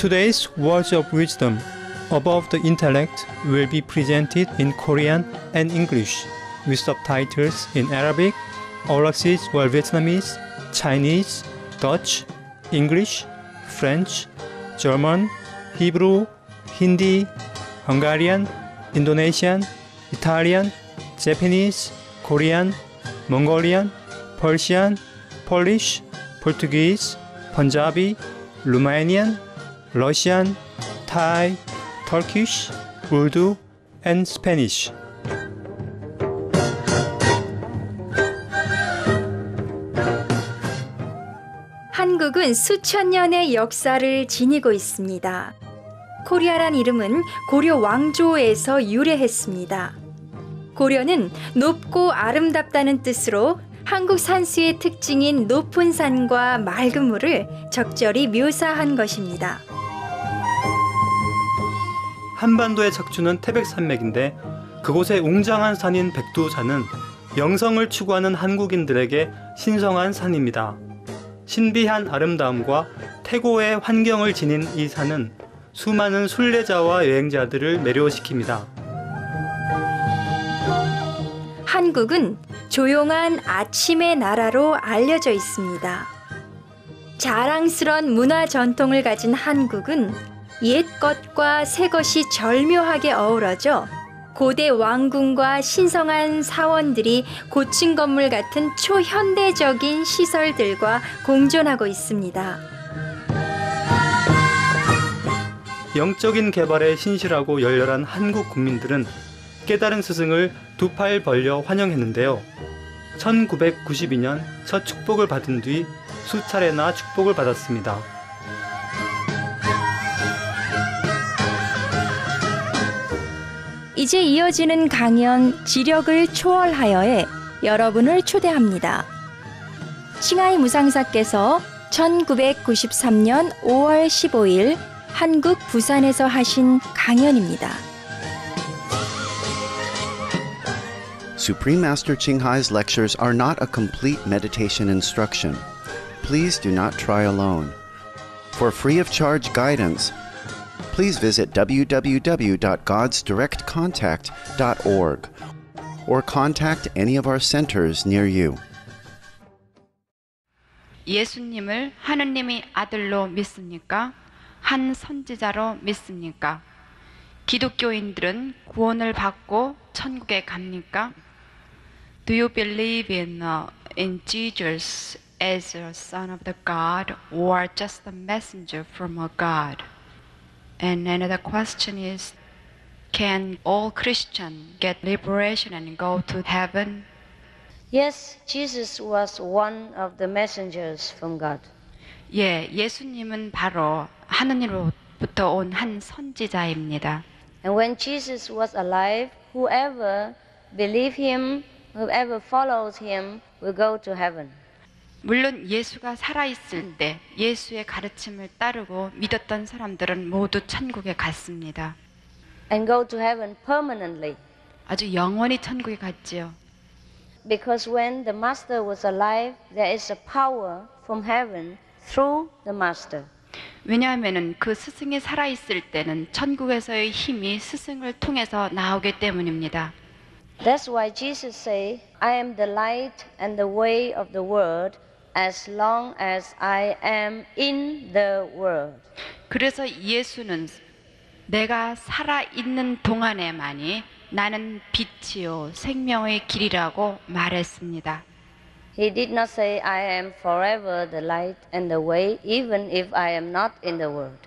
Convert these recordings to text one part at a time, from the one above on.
Today's words of wisdom above the intellect will be presented in Korean and English with subtitles in Arabic, overseas or Vietnamese, Chinese, Dutch, English, French, German, Hebrew, Hindi, Hungarian, Indonesian, Italian, Japanese, Korean, Mongolian, Persian, Polish, Portuguese, Punjabi, Romanian, Russian, Thai, Turkish, Urdu, and Spanish. 한국은 수천 년의 역사를 지니고 있습니다. 코리아란 이름은 고려 왕조에서 유래했습니다. 고려는 높고 아름답다는 뜻으로 한국 산수의 특징인 높은 산과 맑은 물을 적절히 묘사한 것입니다. 한반도의 척추는 태백산맥인데 그곳의 웅장한 산인 백두산은 영성을 추구하는 한국인들에게 신성한 산입니다. 신비한 아름다움과 태고의 환경을 지닌 이 산은 수많은 순례자와 여행자들을 매료시킵니다. 한국은 조용한 아침의 나라로 알려져 있습니다. 자랑스런 문화 전통을 가진 한국은 옛 것과 새 것이 절묘하게 어우러져 고대 왕궁과 신성한 사원들이 고층 건물 같은 초현대적인 시설들과 공존하고 있습니다. 영적인 개발에 신실하고 열렬한 한국 국민들은 깨달은 스승을 두 팔 벌려 환영했는데요. 1992년 첫 축복을 받은 뒤 수차례나 축복을 받았습니다. 이제 이어지는 강연 지력을 초월하여에 여러분을 초대합니다. 칭하이 무상사께서 1993년 5월 15일 한국 부산에서 하신 강연입니다. Supreme Master Ching Hai's lectures are not a complete meditation instruction. Please do not try alone. For free of charge guidance, please visit www.godsdirectcontact.org or contact any of our centers near you. 예수님을 하느님의 아들로 믿습니까? 한 선지자로 믿습니까? 기독교인들은 구원을 받고 천국에 갑니까? Do you believe in Jesus as a son of the God or just a messenger from a God? And another question is, can all Christians get liberation and go to heaven? Yes, Jesus was one of the messengers from God. 예, 예수님은 바로 하느님으로부터 온 한 선지자입니다. And when Jesus was alive, whoever believes him, whoever follows him will go to heaven. 물론 예수가 살아있을 때 예수의 가르침을 따르고 믿었던 사람들은 모두 천국에 갔습니다. And go to heaven permanently. 아주 영원히 천국에 갔지요. Because when the master was alive, there is a power from heaven through the master. 왜냐하면 그 스승이 살아있을 때는 천국에서의 힘이 스승을 통해서 나오기 때문입니다. That's why Jesus say, I am the light and the way of the world as long as I am in the world. 그래서 예수는 내가 살아있는 동안에만이 나는 빛이요 생명의 길이라고 말했습니다. He did not say, I am forever the light and the way, even if I am not in the world.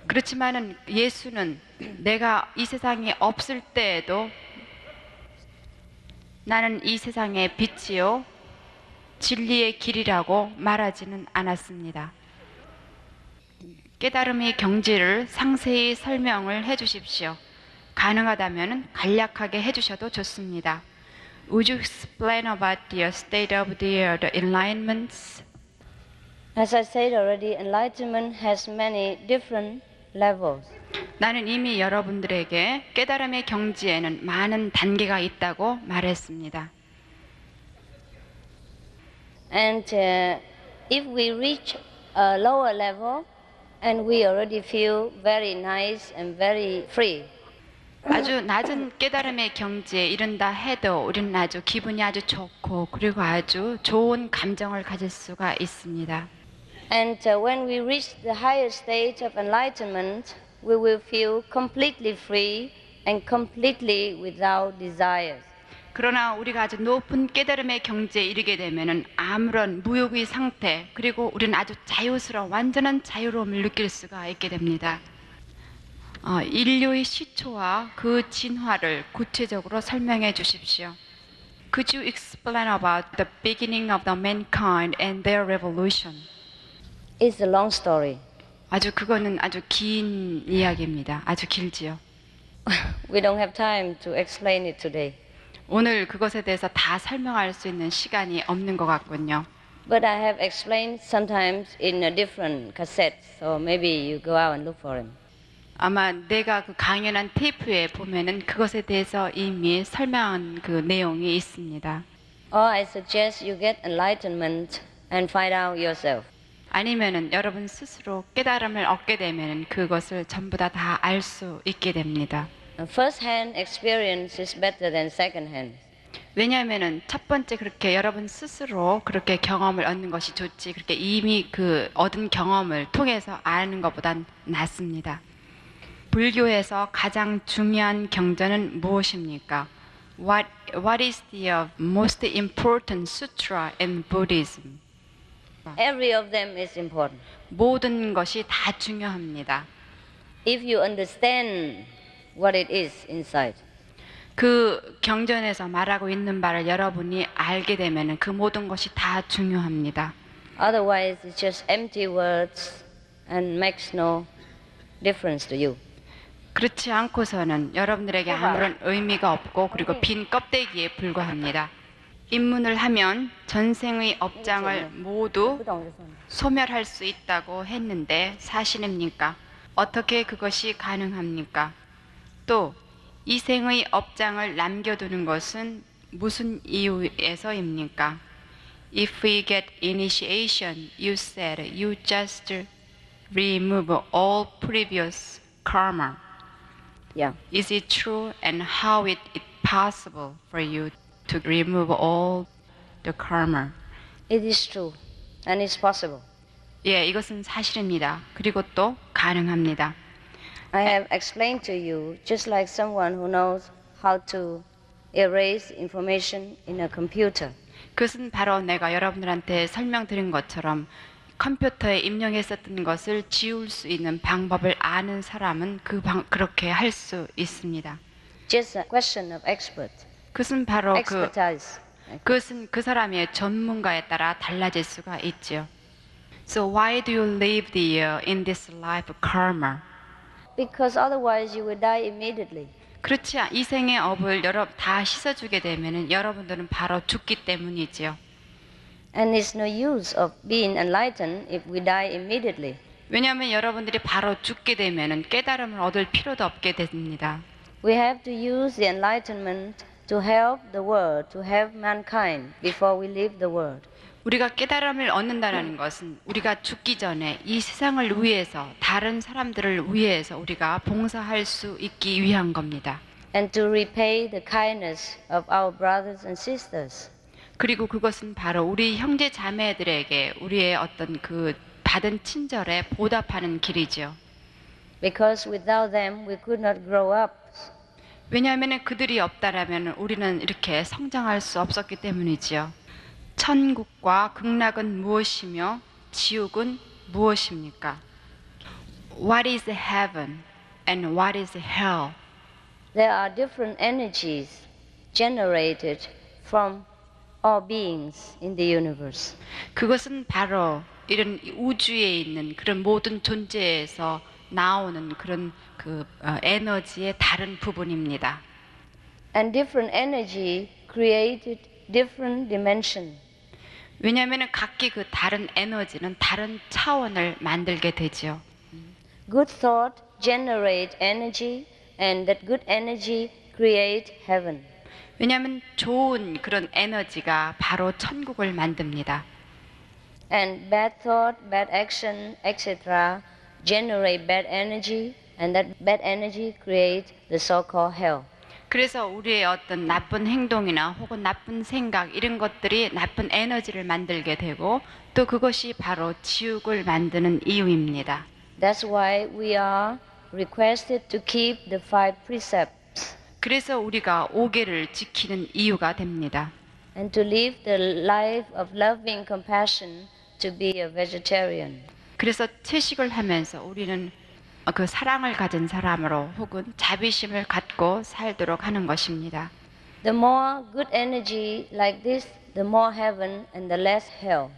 그렇지만은 예수는 내가 이 세상에 없을 때에도 나는 이 세상의 빛이요 진리의 길이라고 말하지는 않았습니다. 깨달음의 경지를 상세히 설명을 해주십시오. 가능하다면 간략하게 해주셔도 좋습니다. Would you explain about the state of the enlightenments? As I said already, enlightenment has many different levels. 나는 이미 여러분들에게 깨달음의 경지에는 많은 단계가 있다고 말했습니다. And if we reach a lower level And we already feel very nice and very free. 아주 낮은 깨달음의 경지에 이른다 해도 우리는 아주 기분이 아주 좋고 그리고 아주 좋은 감정을 가질 수가 있습니다. And when we reach the higher stage of enlightenment, we will feel completely free and completely without desires. 그러나 우리가 아주 높은 깨달음의 경지에 이르게 되면은 아무런 무욕의 상태 그리고 우리는 아주 자유스러운 완전한 자유로움을 느낄 수가 있게 됩니다. 인류의 시초와 그 진화를 구체적으로 설명해 주십시오. Could you explain about the beginning of the mankind and their revolution? It's a long story. 그거는 아주 긴 이야기입니다. 아주 길지요. We don't have time to explain it today. 오늘 그것에 대해서 다 설명할 수 있는 시간이 없는 것 같군요. But I have explained sometimes in a different cassettes, so maybe you go out and look for them. 아마 내가 그 강연한 테이프에 보면은 그것에 대해서 이미 설명한 그 내용이 있습니다. Or I suggest you get enlightenment and find out yourself. 아니면은 여러분 스스로 깨달음을 얻게 되면은 그것을 전부 다 알 수 있게 됩니다. First-hand experience is better than second-hand. 왜냐하면은 첫 번째 그렇게 여러분 스스로 그렇게 경험을 얻는 것이 좋지 그렇게 이미 그 얻은 경험을 통해서 아는 것보단 낫습니다. 불교에서 가장 중요한 경전은 무엇입니까? What is the most important sutra in Buddhism? Every of them is important. 모든 것이 다 중요합니다. If you understand what it is inside. 그 경전에서 말하고 있는 바를 여러분이 알게 되면 그 모든 것이 다 중요합니다. Otherwise, it's just empty words and makes no difference to you. 그렇지 않고서는 여러분들에게 아무런 의미가 없고 그리고 빈 껍데기에 불과합니다. 입문을 하면 전생의 업장을 모두 소멸할 수 있다고 했는데 사실입니까? 어떻게 그것이 가능합니까? 또 이생의 업장을 남겨두는 것은 무슨 이유에서입니까? If we get initiation, you said you just remove all previous karma. Yeah. Is it true and how is it possible for you to remove all the karma? It is true and it's possible. 예, 이것은 사실입니다. 그리고 또 가능합니다. I have explained to you just like someone who knows how to erase information in a computer. 그것은 바로 내가 여러분들한테 설명드린 것처럼 컴퓨터에 입력했었던 것을 지울 수 있는 방법을 아는 사람은 그렇게 할 수 있습니다. Just a question of expert. 그것은 바로 Expertise. 그것은 그 사람의 전문가에 따라 달라질 수가 있죠. So why do you live in this life of karma? Because otherwise you will die immediately. 그렇지 이 생의 업을 다 씻어주게 되면은 여러분들은 바로 죽기 때문이지요. And it's no use of being enlightened if we die immediately. 왜냐하면 여러분들이 바로 죽게 되면은 깨달음을 얻을 필요도 없게 됩니다. We have to use the enlightenment to help the world, to help mankind before we leave the world. 우리가 깨달음을 얻는다는 것은 우리가 죽기 전에 이 세상을 위해서 다른 사람들을 위해서 우리가 봉사할 수 있기 위한 겁니다. And to repay the kindness of our brothers and sisters. 그리고 그것은 바로 우리 형제 자매들에게 우리의 어떤 그 받은 친절에 보답하는 길이죠. Because without them we could not grow up. 왜냐하면 그들이 없다라면 우리는 이렇게 성장할 수 없었기 때문이지요. 천국과 극락은 무엇이며 지옥은 무엇입니까? What is heaven and what is hell? There are different energies generated from all beings in the universe. 그것은 바로 이런 우주에 있는 그런 모든 존재에서 나오는 그런 에너지의 다른 부분입니다. And different energy created different dimension. 왜냐하면 각기 그 다른 에너지는 다른 차원을 만들게 되죠. Good thought generate energy, and that good energy create heaven. 왜냐하면 좋은 그런 에너지가 바로 천국을 만듭니다. And bad thought, bad action, etc., generate bad energy, and that bad energy creates the so-called hell. 그래서 우리의 어떤 나쁜 행동이나 혹은 나쁜 생각 이런 것들이 나쁜 에너지를 만들게 되고 또 그것이 바로 지옥을 만드는 이유입니다. That's why we are requested to keep the 5 precepts 그래서 우리가 5계를 지키는 이유가 됩니다. and to live the life of loving compassion to be a vegetarian. 그래서 채식을 하면서 우리는 그 사랑을 가진 사람으로 혹은 자비심을 갖고 살도록 하는 것입니다. The more good energy like this, the more heaven and the less hell.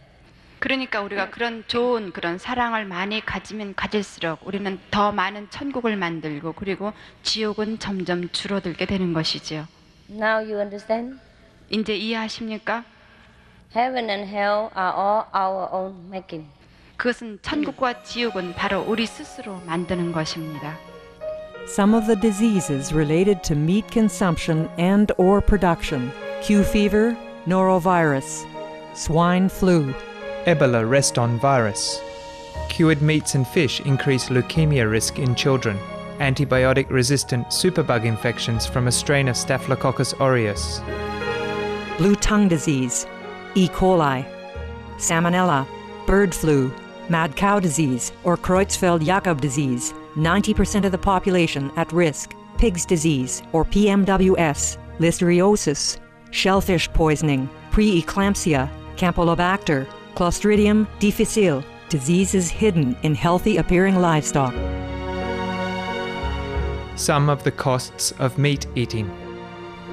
그러니까 우리가 그런 좋은 그런 사랑을 많이 가지면 가질수록 우리는 더 많은 천국을 만들고 그리고 지옥은 점점 줄어들게 되는 것이지요. Now you understand? 이제 이해하십니까? Heaven and hell are all our own making. 그것은 천국과 지옥은 바로 우리 스스로 만드는 것입니다. Some of the diseases related to meat consumption and or production: Q fever, norovirus, swine flu, Ebola reston virus. Cured meats and fish increase leukemia risk in children. Antibiotic-resistant superbug infections from a strain of Staphylococcus aureus. blue tongue disease, E. coli, salmonella, bird flu, mad cow disease, or Creutzfeldt-Jakob disease, 90% of the population at risk, pig's disease, or PMWS, listeriosis, shellfish poisoning, preeclampsia, Campylobacter, Clostridium difficile, diseases hidden in healthy-appearing livestock. Some of the costs of meat eating.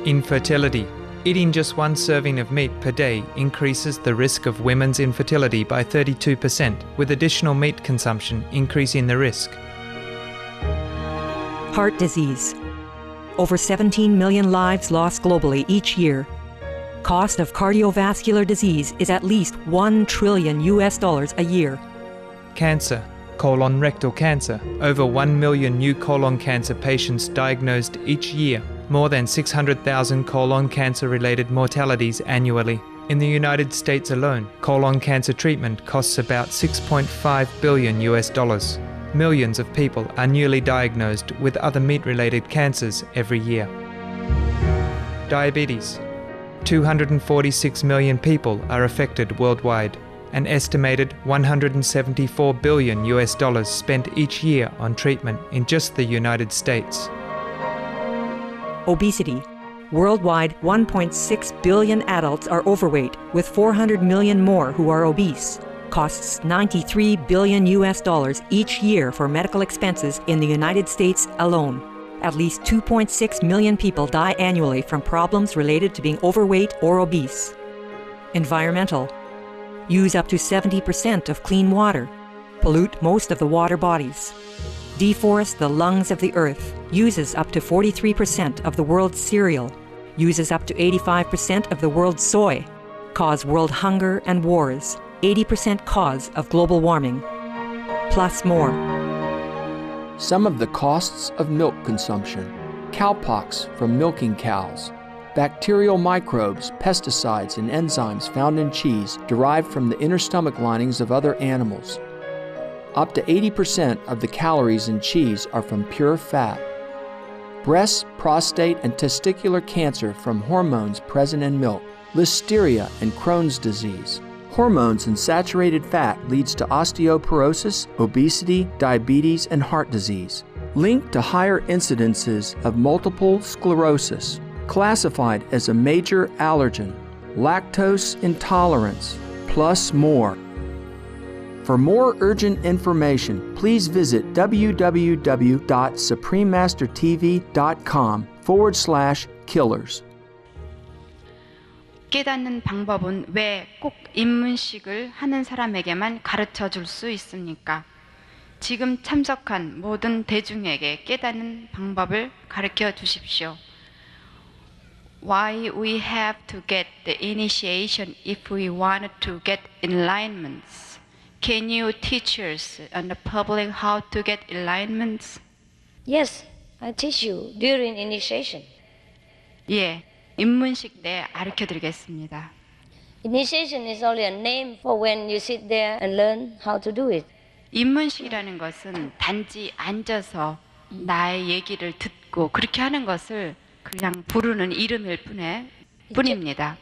Infertility. Eating just one serving of meat per day increases the risk of women's infertility by 32%, with additional meat consumption increasing the risk. Heart disease. Over 17 million lives lost globally each year. Cost of cardiovascular disease is at least $1 trillion a year. Cancer. Colon rectal cancer. Over 1 million new colon cancer patients diagnosed each year. More than 600,000 colon cancer-related mortalities annually. In the United States alone, colon cancer treatment costs about $6.5 billion. Millions of people are newly diagnosed with other meat-related cancers every year. Diabetes. 246 million people are affected worldwide. An estimated $174 billion spent each year on treatment in just the United States. Obesity. Worldwide, 1.6 billion adults are overweight, with 400 million more who are obese. Costs $93 billion each year for medical expenses in the United States alone. At least 2.6 million people die annually from problems related to being overweight or obese. Environmental. Use up to 70% of clean water. Pollute most of the water bodies. Deforest the lungs of the earth. Uses up to 43% of the world's cereal. Uses up to 85% of the world's soy. Cause world hunger and wars. 80% cause of global warming. Plus more. Some of the costs of milk consumption: cowpox from milking cows, bacterial microbes, pesticides, and enzymes found in cheese derived from the inner stomach linings of other animals. Up to 80% of the calories in cheese are from pure fat. Breast, prostate, and testicular cancer from hormones present in milk. Listeria and Crohn's disease. Hormones in saturated fat leads to osteoporosis, obesity, diabetes, and heart disease. Linked to higher incidences of multiple sclerosis. Classified as a major allergen. Lactose intolerance, plus more. For more urgent information, please visit www.suprememastertv.com/killers. 깨닫는 방법은 왜 꼭 입문식을 하는 사람에게만 가르쳐 줄 수 있습니까? 지금 참석한 모든 대중에게 깨닫는 방법을 가르쳐 주십시오. Why we have to get the initiation if we wanted to get enlightenments? Can you teach us and the public how to get enlightenments? Yes, I teach you during initiation. 예, 입문식 때 가르쳐 드리겠습니다. Initiation is only a name for when you sit there and learn how to do it. 입문식이라는 것은 단지 앉아서 나의 얘기를 듣고 그렇게 하는 것을 그냥 부르는 이름일 뿐입니다.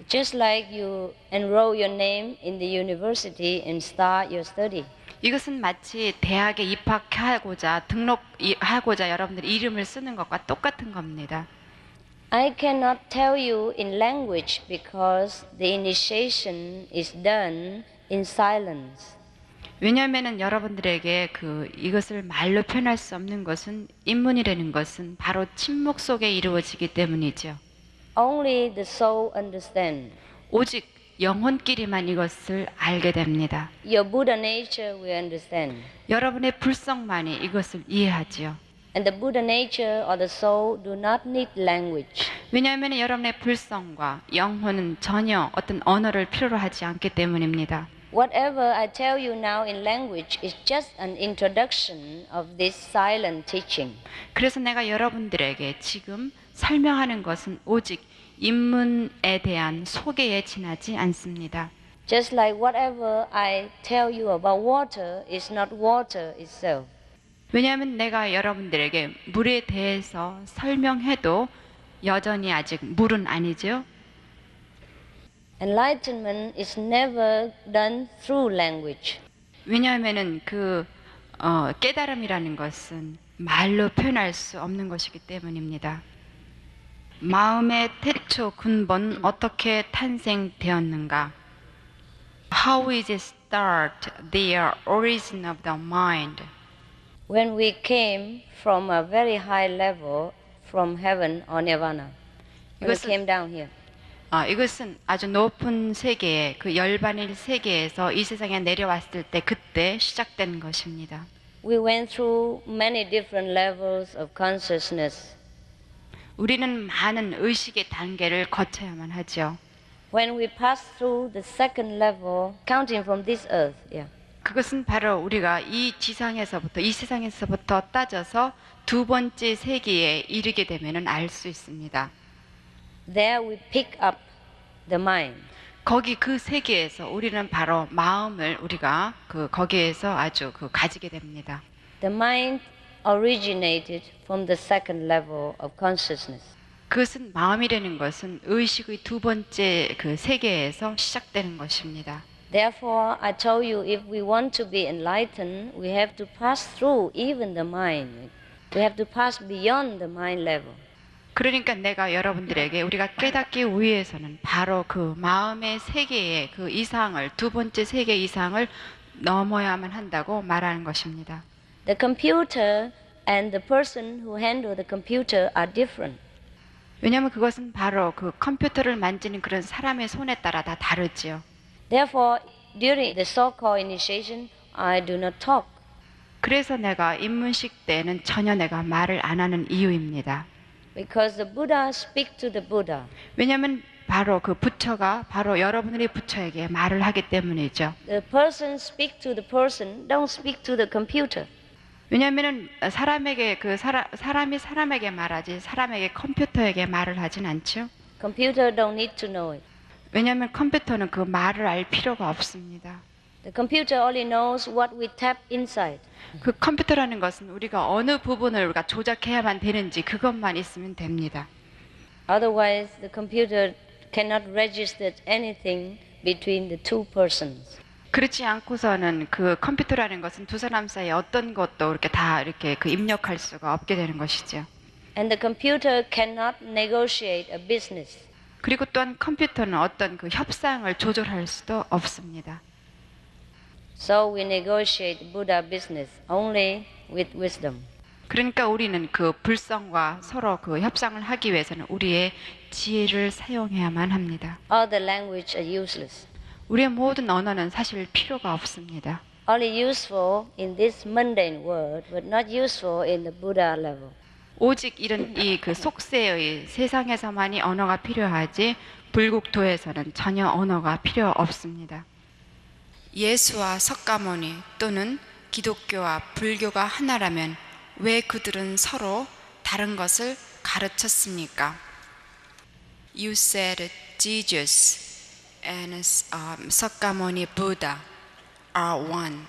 Just like you enroll your name in the university and start your study. 이것은 마치 대학에 입학하고자 등록하고자 여러분들이 이름을 쓰는 것과 똑같은 겁니다. I cannot tell you in language because the initiation is done in silence. 왜냐하면 여러분들에게 이것을 말로 표현할 수 없는 것은 입문이라는 것은 바로 침묵 속에 이루어지기 때문이죠. Only the soul understands. 오직 영혼끼리만 이것을 알게 됩니다. Your Buddha nature will understand. 여러분의 불성만이 이것을 이해하지요. And the Buddha nature or the soul do not need language. 왜냐하면 여러분의 불성과 영혼은 전혀 어떤 언어를 필요로 하지 않기 때문입니다. Whatever I tell you now in language is just an introduction of this silent teaching. 그래서 내가 여러분들에게 지금 설명하는 것은 오직 입문에 대한 소개에 지나지 않습니다. Just like whatever I tell you about water is not water itself. 왜냐하면 내가 여러분들에게 물에 대해서 설명해도 여전히 아직 물은 아니죠. Enlightenment is never done through language. 왜냐하면은 깨달음이라는 것은 말로 표현할 수 없는 것이기 때문입니다. 마음의 태초 근본 어떻게 탄생되었는가? How is it start the origin of the mind? When we came from a very high level from heaven or nirvana, when we came down here. 이것은 아주 높은 세계에 열반일 세계에서 이 세상에 내려왔을 때 그때 시작된 것입니다. We went through many different levels of consciousness. 우리는 많은 의식의 단계를 거쳐야만 하죠. When we passed through the second level, counting from this earth, 그것은 바로 우리가 이 세상에서부터 따져서 두 번째 세계에 이르게 되면은 알 수 있습니다. There we pick up the mind. 거기 그 세계에서 우리는 바로 마음을 우리가 거기에서 아주 가지게 됩니다. The mind originated from the second level of consciousness. 그것은 마음이라는 것은 의식의 두 번째 세계에서 시작되는 것입니다. Therefore, I told you if we want to be enlightened, we have to pass through even the mind. We have to pass beyond the mind level. 그러니까 내가 여러분들에게 우리가 깨닫기 위해서는 바로 마음의 세계의 이상을 두 번째 세계 이상을 넘어야만 한다고 말하는 것입니다. The computer and the person who handle the computer are different. 왜냐하면 그것은 바로 컴퓨터를 만지는 그런 사람의 손에 따라 다 다르지요. Therefore, during the so-called initiation, I do not talk. 그래서 내가 입문식 때는 전혀 내가 말을 안 하는 이유입니다. Because the Buddha speaks to the Buddha. 왜냐하면 바로 부처가 바로 여러분의 부처에게 말을 하기 때문이죠. The person speaks to the person, don't speak to the computer. 왜냐하면 사람에게 사람이 사람에게 말하지 사람에게 컴퓨터에게 말을 하진 않죠. Computer don't need to know it. 왜냐하면 컴퓨터는 말을 알 필요가 없습니다. The computer only knows what we tap inside. 컴퓨터라는 것은 우리가 어느 부분을 우리가 조작해야만 되는지 그것만 있으면 됩니다. Otherwise, the computer cannot register anything between the two persons. 그렇지 않고서는 컴퓨터라는 것은 두 사람 사이에 어떤 것도 이렇게 입력할 수가 없게 되는 것이죠. And the computer cannot negotiate a business. 그리고 또한 컴퓨터는 어떤 협상을 조절할 수도 없습니다. So we negotiate Buddha business only with wisdom. 그러니까 우리는 불성과 서로 협상을 하기 위해서는 우리의 지혜를 사용해야만 합니다. All the language are useless. 우리의 모든 언어는 사실 필요가 없습니다. Only useful in this mundane world, but not useful in the Buddha level. 오직 이런 속세의 세상에서만이 언어가 필요하지 불국토에서는 전혀 언어가 필요 없습니다. 예수와 석가모니 또는 기독교와 불교가 하나라면 왜 그들은 서로 다른 것을 가르쳤습니까? You said Jesus and Sakyamuni Buddha are one,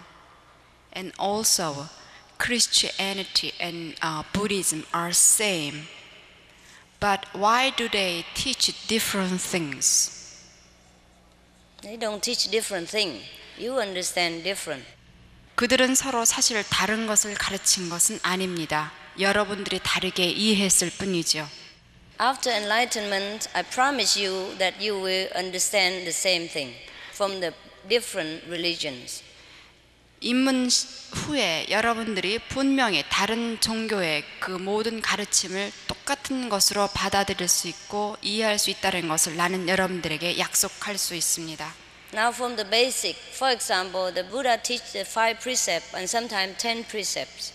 And also, Christianity and Buddhism are same. But why do they teach different things? They don't teach different thing. You understand different. 그들은 서로 사실 다른 것을 가르친 것은 아닙니다. 여러분들이 다르게 이해했을 뿐이죠. After enlightenment, I promise you that you will understand the same thing from the different religions. 입문 후에 여러분들이 분명히 다른 종교의 그 모든 가르침을 똑같은 것으로 받아들일 수 있고 이해할 수 있다는 것을 나는 여러분들에게 약속할 수 있습니다. Now from the basic, for example, the Buddha teach the 5 precepts and sometimes 10 precepts.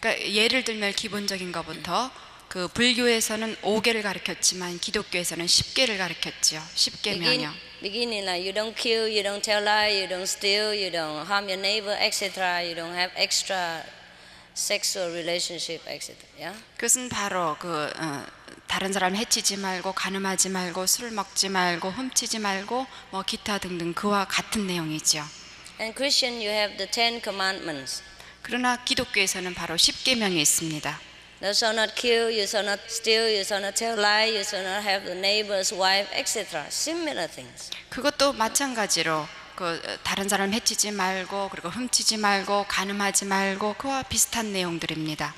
그러니까 예를 들면 기본적인 것부터 그 불교에서는 5개를 가르쳤지만 기독교에서는 10개를 가르쳤죠. 10개 명령. Beginning like you don't kill, you don't tell lie, you don't steal, you don't harm your neighbor, etc. You don't have extra sexual relationship, etc. Yeah? 그것은 바로 다른 사람 해치지 말고 간음하지 말고 술 먹지 말고 훔치지 말고 뭐 기타 등등 그와 같은 내용이죠. And Christian, you have the 10 commandments. 그러나 기독교에서는 바로 10계명이 있습니다. You shall not kill, you shall not steal, you shall not tell lie, you shall not have the neighbor's wife, etc. Similar things. 그것도 마찬가지로 다른 사람 해치지 말고 그리고 훔치지 말고 간음하지 말고 그와 비슷한 내용들입니다.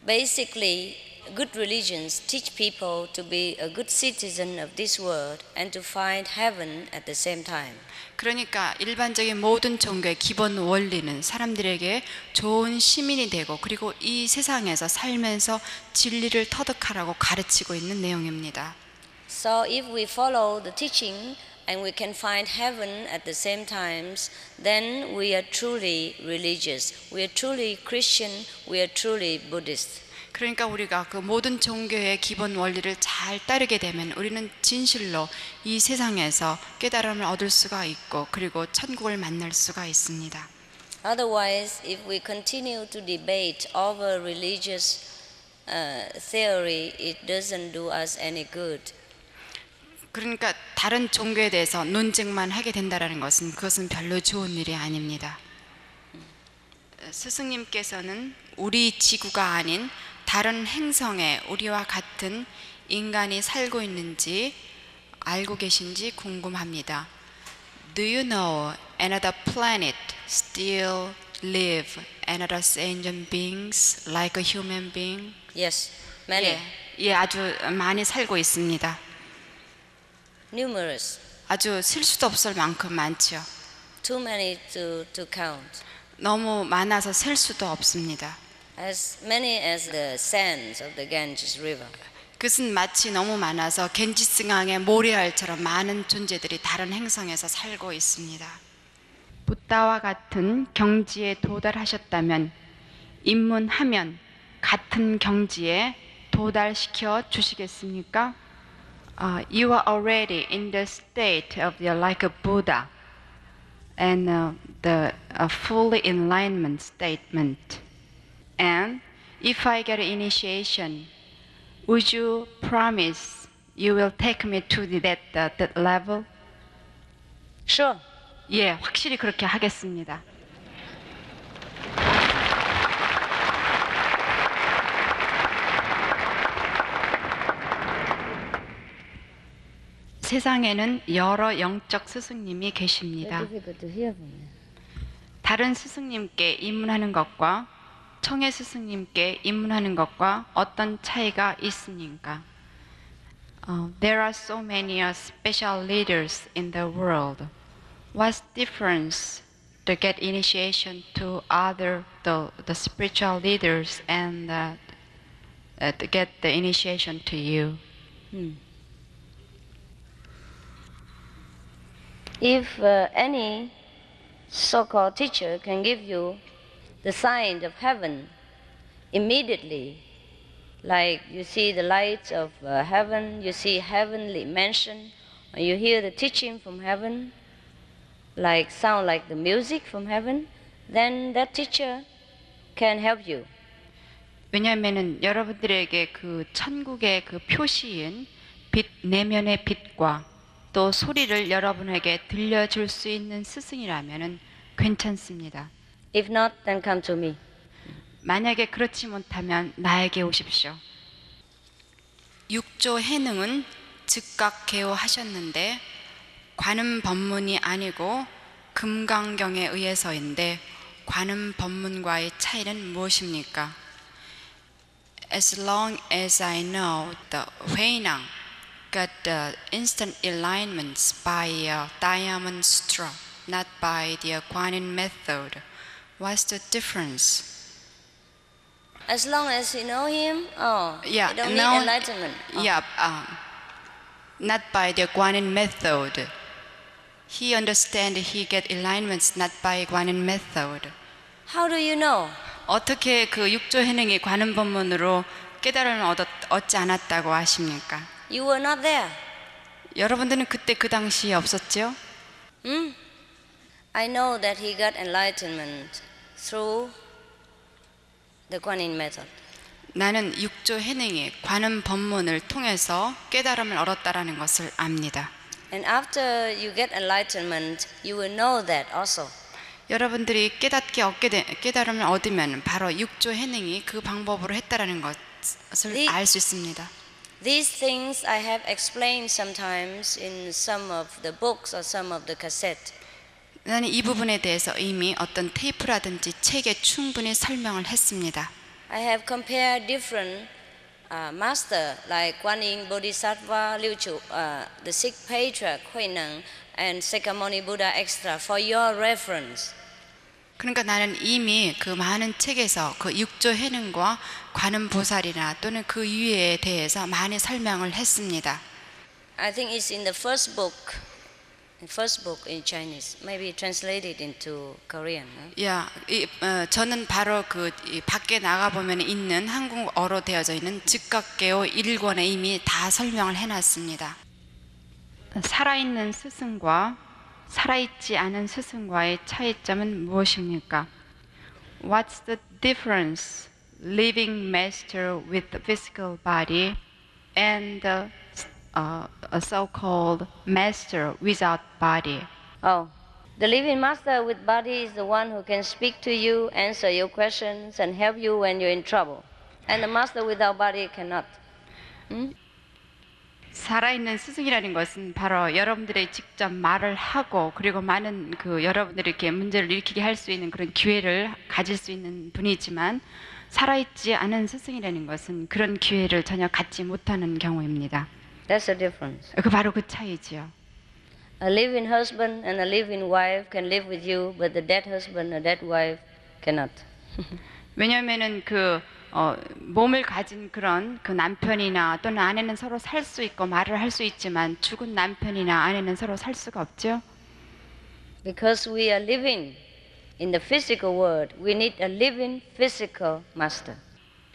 Basically, good religions teach people to be a good citizen of this world and to find heaven at the same time. 그러니까 일반적인 모든 종교의 기본 원리는 사람들에게 좋은 시민이 되고 그리고 이 세상에서 살면서 진리를 터득하라고 가르치고 있는 내용입니다. So if we follow the teaching and we can find heaven at the same times, then we are truly religious. We are truly Christian. We are truly Buddhist. 그러니까 우리가 그 모든 종교의 기본 원리를 잘 따르게 되면 우리는 진실로 이 세상에서 깨달음을 얻을 수가 있고 그리고 천국을 만날 수가 있습니다. Otherwise, if we continue to debate over religious theory, it doesn't do us any good. 그러니까 다른 종교에 대해서 논쟁만 하게 된다는 것은 그것은 별로 좋은 일이 아닙니다. 스승님께서는 우리 지구가 아닌 다른 행성에 우리와 같은 인간이 살고 있는지 알고 계신지 궁금합니다. Do you know another planet still live another sentient beings like a human being? Yes, many. 예, 아주 많이 살고 있습니다. Numerous. 아주 셀 수도 없을 만큼 많죠. Too many to count. 너무 많아서 셀 수도 없습니다. As many as the sands of the Ganges River. 그것은 마치 너무 많아서 겐지스강의 모래알처럼 많은 존재들이 다른 행성에서 살고 있습니다. 부다와 같은 경지에 도달하셨다면 입문하면 같은 경지에 도달시켜 주시겠습니까? You are already in the state of like a Buddha and the fully enlightenment statement. And if I get initiation, would you promise you will take me to that level? Sure. 예, 확실히 그렇게 하겠습니다. 세상에는 여러 영적 스승님이 계십니다. 다른 스승님께 입문하는 것과 청해 스승님께 입문하는 것과 어떤 차이가 있습니까? There are so many special leaders in the world. What's the difference to get initiation to other the spiritual leaders and to get the initiation to you? If any so-called teacher can give you the sign of heaven immediately, like you see the lights of heaven, you see heavenly mansion, or you hear the teaching from heaven, like sound like the music from heaven, then that teacher can help you. 왜냐하면은 여러분들에게 그 천국의 그 표시인 빛 내면의 빛과 또 소리를 여러분에게 들려줄 수 있는 스승이라면은 괜찮습니다. If not, then come to me. 만약에 그렇지 못하면 나에게 오십시오. 육조 해능은 즉각 개요하셨는데 관음 법문이 아니고 금강경에 의해서인데 관음 법문과의 차이는 무엇입니까? As long as I know the Huinang got the instant alignments by a diamond straw, not by the Guanyin method, what's the difference? As long as you know him, Yeah, you don't no, need enlightenment. Yeah, not by the Guanyin method. He understand he get alignments not by Guanyin method. How do you know? 어떻게 그 육조 해능이 관음 법문으로 깨달음을 얻지 않았다고 하십니까? You were not there. 여러분들은 그때 그 당시에 없었죠? I know that he got enlightenment through the Guanyin method. 나는 육조 해능이 관음 법문을 통해서 깨달음을 얻었다라는 것을 압니다. And after you get enlightenment, you will know that also. 여러분들이 깨달음을 얻으면 바로 육조 해능이 그 방법으로 했다라는 것을 알 수 있습니다. These things I have explained sometimes in some of the books or some of the cassette. 나는 이 부분에 대해서 이미 어떤 테이프라든지 책에 충분히 설명을 했습니다. I have compared different master like Guanyin Bodhisattva, Liu Chu, the sixth patriarch Huineng, and Sakyamuni Buddha extra for your reference. 그러니까 나는 이미 그 많은 책에서 그 육조 해능과 관음 보살이나 또는 그 위에 대해서 많이 설명을 했습니다. I think it's in the first book in Chinese, maybe translated into Korean. 저는 바로 그 밖에 나가 보면 있는 한국어로 되어져 있는 즉각개요 1권에 이미 다 설명을 해놨습니다. 살아있는 스승과 살아있지 않은 스승과의 차이점은 무엇입니까? What's the difference living master with the physical body and a so-called master without body? The living master with body is the one who can speak to you, answer your questions, and help you when you're in trouble. And the master without body cannot. 살아있는 스승이라는 것은 바로 여러분들의 직접 말을 하고 그리고 많은 그 여러분들이 이렇게 문제를 일으키게 할 수 있는 그런 기회를 가질 수 있는 분이지만 살아있지 않은 스승이라는 것은 그런 기회를 전혀 갖지 못하는 경우입니다. That's the difference. 그 바로 그 차이지요. A living husband and a living wife can live with you, but the dead husband and dead wife cannot. 왜냐하면은 몸을 가진 그런 그 남편이나 또는 아내는 서로 살 수 있고 말을 할 수 있지만 죽은 남편이나 아내는 서로 살 수가 없죠. Because we are living in the physical world, we need a living physical master.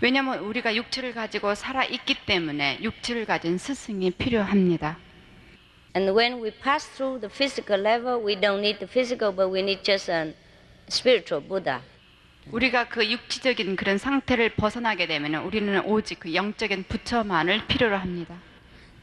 왜냐하면 우리가 육체를 가지고 살아 있기 때문에 육체를 가진 스승이 필요합니다. And when we pass through the physical level, we don't need the physical, but we need just a spiritual Buddha. 우리가 그 육체적인 그런 상태를 벗어나게 되면 우리는 오직 그 영적인 부처만을 필요로 합니다.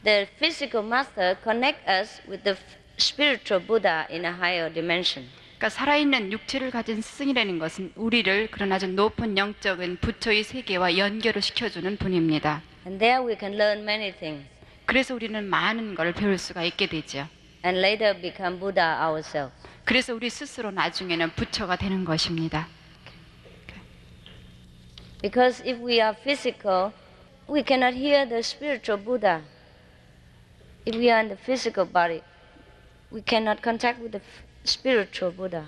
The physical master connect us with the spiritual Buddha in a higher dimension. 그러니까 살아있는 육체를 가진 스승이라는 것은 우리를 그런 아주 높은 영적인 부처의 세계와 연결을 시켜주는 분입니다. And there we can learn many things. 그래서 우리는 많은 걸 배울 수가 있게 되죠. And later become Buddha ourselves. 그래서 우리 스스로 나중에는 부처가 되는 것입니다. Because if we are physical, we cannot hear the spiritual Buddha. If we are in the physical body, we cannot contact with the spiritual Buddha.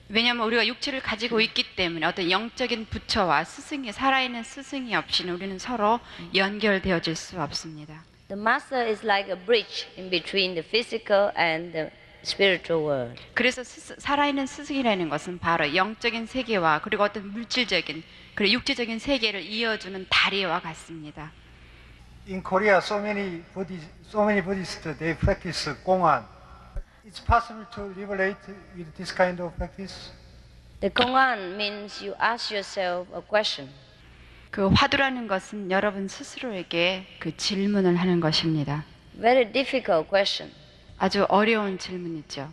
왜냐하면 우리가 육체를 가지고 있기 때문에 어떤 영적인 부처와 스승이 살아있는 스승이 없이는 우리는 서로 연결되어질 수 없습니다. The master is like a bridge in between the physical and the spiritual world. 그래서 살아있는 스승이라는 것은 바로 영적인 세계와 그리고 어떤 물질적인 그리고 육체적인 세계를 이어주는 다리와 같습니다. In Korea, so many Buddhists they practice Gonghan. It's possible to relate with this kind of practice. The Gonghan means you ask yourself a question. 그 화두라는 것은 여러분 스스로에게 그 질문을 하는 것입니다. Very difficult question. 아주 어려운 질문이죠.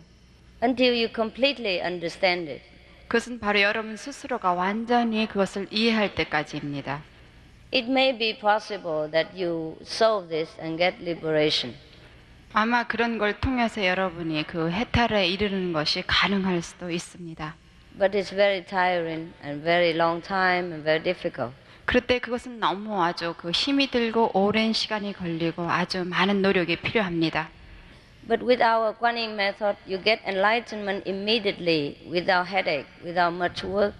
Until you completely understand it. 그것은 바로 여러분 스스로가 완전히 그것을 이해할 때까지입니다. It may be possible that you solve this and get liberation. 아마 그런 걸 통해서 여러분이 그 해탈에 이르는 것이 가능할 수도 있습니다. But it's very tiring and very long time and very difficult. 그럴 때 그것은 너무 아주 그 힘이 들고 오랜 시간이 걸리고 아주 많은 노력이 필요합니다. But with our Guanyin method, you get enlightenment immediately, without headache, without much work.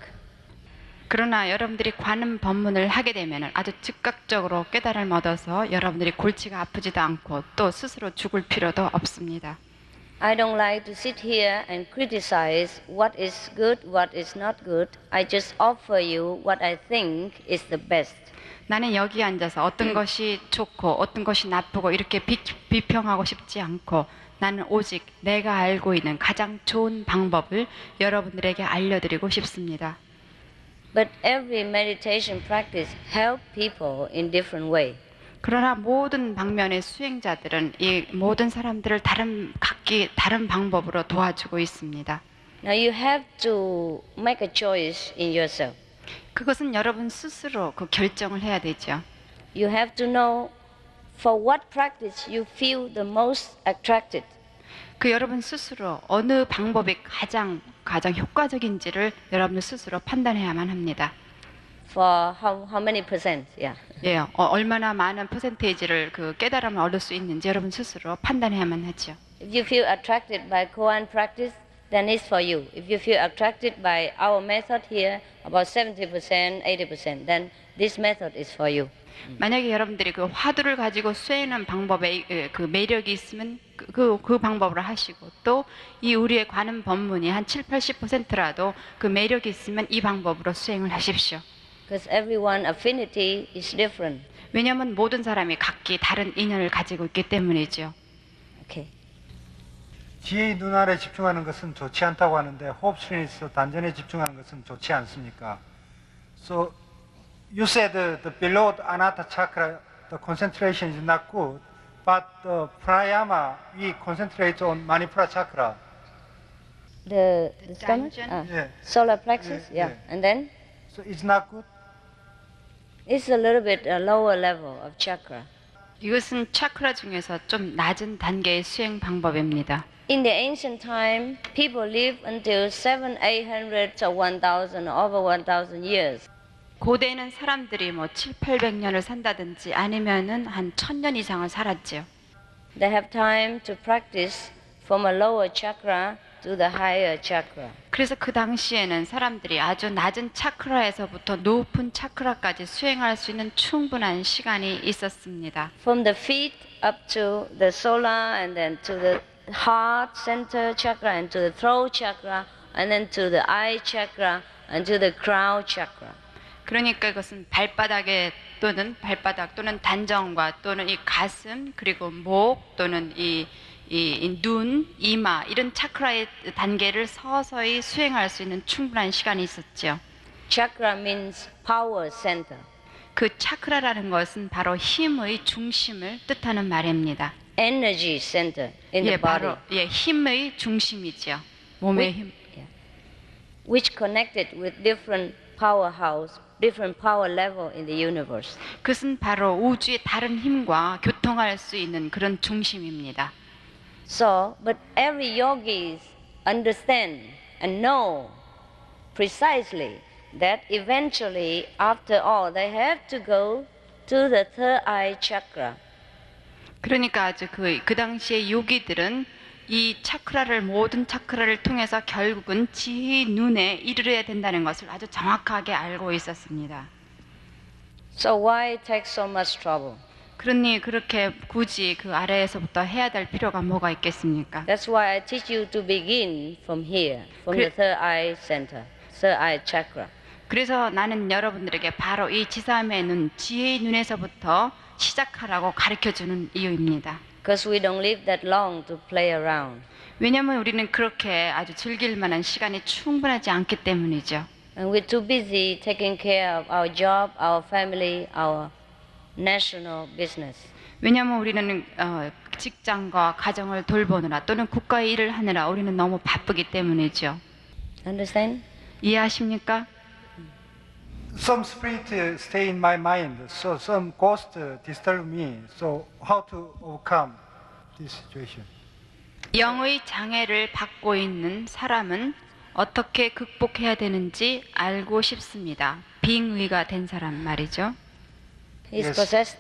그러나 여러분들이 관음 법문을 하게 되면 아주 즉각적으로 깨달음을 얻어서 여러분들이 골치가 아프지도 않고 또 스스로 죽을 필요도 없습니다. I don't like to sit here and criticize what is good, what is not good. I just offer you what I think is the best. 나는 여기 앉아서 어떤 것이 좋고 어떤 것이 나쁘고 이렇게 비평하고 싶지 않고 나는 오직 내가 알고 있는 가장 좋은 방법을 여러분들에게 알려드리고 싶습니다. But every meditation practice help people in different way. 그러나 모든 방면의 수행자들은 이 모든 사람들을 각기 다른 방법으로 도와주고 있습니다. Now you have to make a choice in yourself. 그것은 여러분 스스로 그 결정을 해야 되죠. You have to know for what practice you feel the most attracted. 그 여러분 스스로 어느 방법이 가장 효과적인지를 여러분 스스로 판단해야만 합니다. For how many percent? Yeah. 예, 얼마나 많은 퍼센테이지를 그 깨달음을 얻을 수 있는지 여러분 스스로 판단해야만 하죠. If you feel attracted by Koan practice, then it's for you. If you feel attracted by our method here, about 70%, 80%, then this method is for you. 만약에 여러분들이 그 화두를 가지고 수행하는 방법에 그 매력이 있으면 그 방법으로 하시고 또 이 우리의 관음 법문이 한 7, 80%라도 그 매력이 있으면 이 방법으로 수행을 하십시오. Because everyone affinity is different. 왜냐하면 모든 사람이 각기 다른 인연을 가지고 있기 때문이죠. Okay. 지혜의 눈알에 집중하는 것은 좋지 않다고 하는데 호흡순에서 단전에 집중하는 것은 좋지 않습니까? So you said the below the Anahata chakra, the concentration is not good, but the pranayama we concentrate on Manipura chakra. The stomach? Danjan? Yeah. Solar plexus? Yeah, Yeah. yeah. And then? So it's not good. It's a little bit a lower level of chakra. 이것은 차크라 중에서 좀 낮은 단계의 수행 방법입니다. In the ancient time, people lived until 700, 800, or 1,000, over 1,000 years. 고대에는 사람들이 뭐 7, 800년을 산다든지 아니면은 한 1000년 이상을 살았죠. They have time to practice from a lower chakra to the higher chakra. 그래서 그 당시에는 사람들이 아주 낮은 차크라에서부터 높은 차크라까지 수행할 수 있는 충분한 시간이 있었습니다. From the feet up to the solar and then to the heart center chakra and to the throat chakra and then to the eye chakra and to the crown chakra. 그러니까 이것은 발바닥 또는 단정과 또는 이 가슴 그리고 목 또는 이 눈, 이마 이런 차크라의 단계를 서서히 수행할 수 있는 충분한 시간이 있었죠. Chakra means power center. 그 차크라라는 것은 바로 힘의 중심을 뜻하는 말입니다. Energy center in the body. 바로 힘의 중심이죠. 몸의 힘. Which connected with different powerhouse, different power level in the universe. 그것은 바로 우주의 다른 힘과 교통할 수 있는 그런 중심입니다. So, but every yogis understand and know precisely that eventually, after all, they have to go to the third eye chakra. 그러니까 아주 그 당시의 요기들은 이 차크라를 모든 차크라를 통해서 결국은 지혜의 눈에 이르러야 된다는 것을 아주 정확하게 알고 있었습니다. So why take so much trouble? 그러니 그렇게 굳이 그 아래에서부터 해야 될 필요가 뭐가 있겠습니까? That's why I teach you to begin from here, from the third eye center, third eye chakra. 그래서 나는 여러분들에게 바로 이 지삼의 눈, 지혜의 눈에서부터 시작하라고 가르쳐주는 이유입니다. Because we don't live that long to play around. 왜냐하면 우리는 그렇게 아주 즐길 만한 시간이 충분하지 않기 때문이죠. And we're too busy taking care of our job, our family, our national business. 왜냐하면 우리는 직장과 가정을 돌보느라 또는 국가의 일을 하느라 우리는 너무 바쁘기 때문이죠. Understand? 이해하십니까? Some spirit stay in my mind, so some ghost disturb me. So how to overcome this situation? 영의 장애를 받고 있는 사람은 어떻게 극복해야 되는지 알고 싶습니다. 빙의가 된 사람 말이죠. He's Yes. possessed.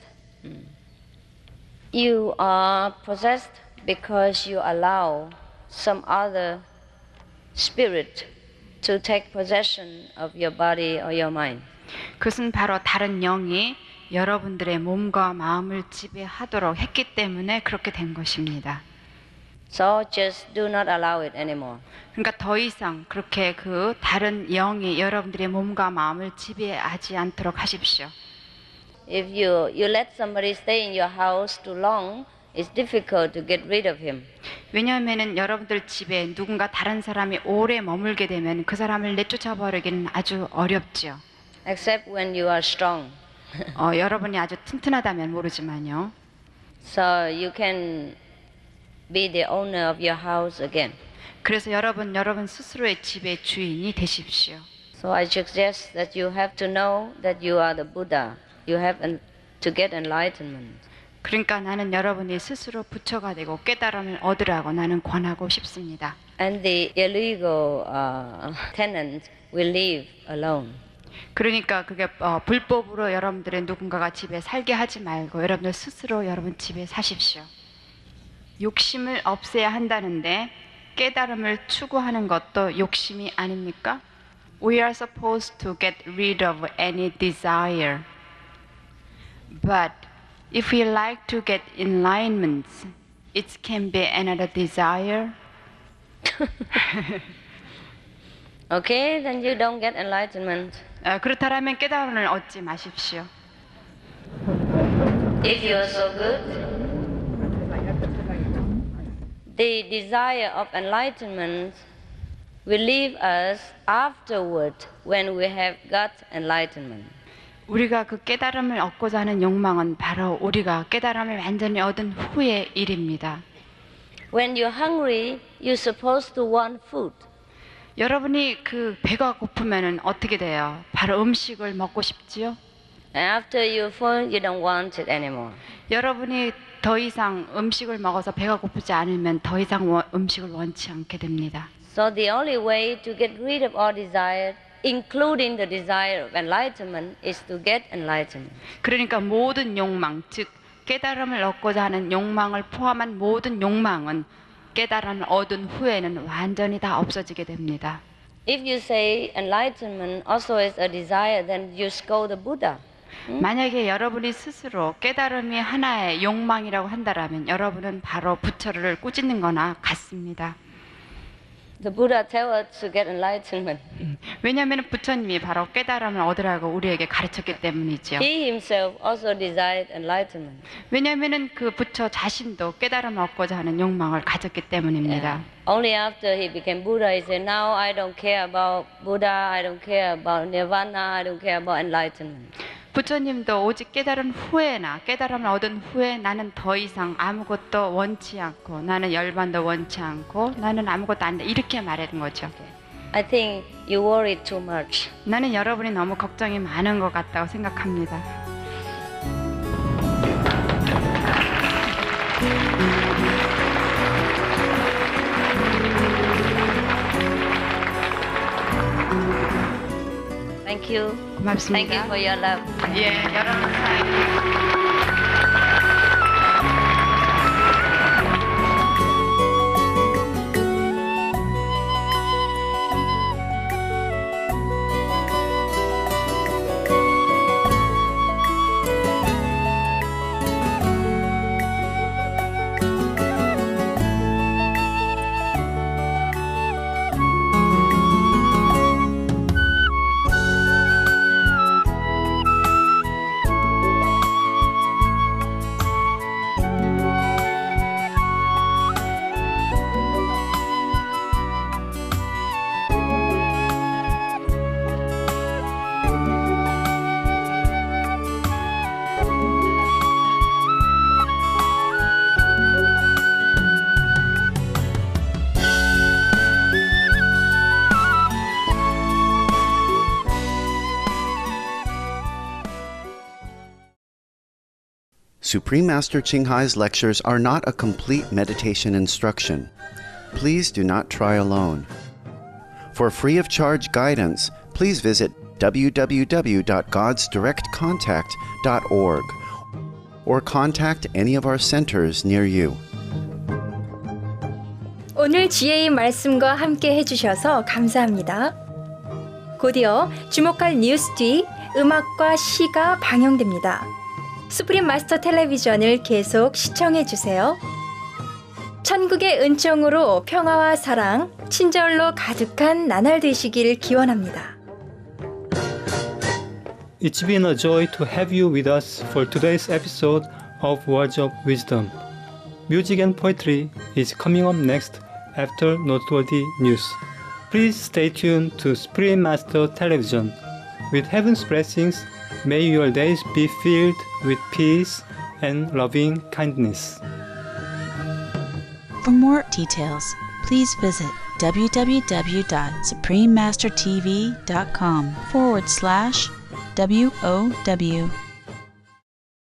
You are possessed because you allow some other spirit to take possession of your body or your mind. 그것은 바로 다른 영이 여러분들의 몸과 마음을 지배하도록 했기 때문에 그렇게 된 것입니다. So just do not allow it anymore. 그러니까 더 이상 그렇게 그 다른 영이 여러분들의 몸과 마음을 지배하지 않도록 하십시오. If you let somebody stay in your house too long, it's difficult to get rid of him. 왜냐하면 여러분들 집에 누군가 다른 사람이 오래 머물게 되면 그 사람을 내쫓아 버리기는 아주 어렵죠. Except when you are strong. 여러분이 아주 튼튼하다면 모르지만요. So you can be the owner of your house again. 그래서 여러분 스스로의 집의 주인이 되십시오. So I suggest that you have to know that you are the Buddha. You have to get enlightenment. 그러니까 나는 여러분이 스스로 부처가 되고 깨달음을 얻으라고 나는 권하고 싶습니다. And the illegal tenant will live alone. 그러니까 그게 불법으로 여러분들의 누군가가 집에 살게 하지 말고 여러분들 스스로 여러분 집에 사십시오. 욕심을 없애야 한다는데 깨달음을 추구하는 것도 욕심이 아닙니까? We are supposed to get rid of any desire. But if we like to get enlightenment, it can be another desire. Okay, then you don't get enlightenment. 그렇다면 깨달음을 얻지 마십시오. If you are so good, the desire of enlightenment will leave us afterward when we have got enlightenment. 우리가 그 깨달음을 얻고자 하는 욕망은 바로 우리가 깨달음을 완전히 얻은 후의 일입니다. When you're hungry, you're supposed to want food. 여러분이 그 배가 고프면은 어떻게 돼요? 바로 음식을 먹고 싶지요? And after you're full, you don't want it anymore. 여러분이 더 이상 음식을 먹어서 배가 고프지 않으면 더 이상 음식을 원치 않게 됩니다. So the only way to get rid of all desire, including the desire of enlightenment, is to get enlightenment. 그러니까 모든 욕망, 즉 깨달음을 얻고자 하는 욕망을 포함한 모든 욕망은 깨달음을 얻은 후에는 완전히 다 없어지게 됩니다. If you say enlightenment also is a desire, then you scold the Buddha. 만약에 여러분이 스스로 깨달음이 하나의 욕망이라고 한다면 여러분은 바로 부처를 꾸짖는 거나 같습니다. The Buddha tells us to get enlightenment. 왜냐하면 부처님이 바로 깨달음을 얻으라고 우리에게 가르쳤기 때문이죠. He himself also desired enlightenment. 왜냐하면 그 부처 자신도 깨달음을 얻고자 하는 욕망을 가졌기 때문입니다. Only after he became Buddha, he said, now I don't care about Buddha, I don't care about Nirvana, I don't care about enlightenment. 부처님도 오직 깨달은 후에나 깨달음을 얻은 후에 나는 더 이상 아무것도 원치 않고 나는 열반도 원치 않고 나는 아무것도 안 돼 이렇게 말하는 거죠. I think you worry too much. 나는 여러분이 너무 걱정이 많은 것 같다고 생각합니다. Thank you. 고맙습니다. Thank you for your love. 예, 여러분 사랑해. Supreme Master Ching Hai's lectures are not a complete meditation instruction. Please do not try alone. For free of charge guidance, please visit www.godsdirectcontact.org or contact any of our centers near you. 오늘 지혜의 말씀과 함께 해주셔서 감사합니다. 곧이어 주목할 뉴스 뒤 음악과 시가 방영됩니다. 수프림 마스터 텔레비전을 계속 시청해주세요. 천국의 은총으로 평화와 사랑, 친절로 가득한 나날 되시길 기원합니다. It's been a joy to have you with us for today's episode of Words of Wisdom. Music and poetry is coming up next after noteworthy news. Please stay tuned to Supreme Master Television. With heaven's blessings, may your days be filled with peace and loving kindness. For more details, please visit www.suprememastertv.com/WOW.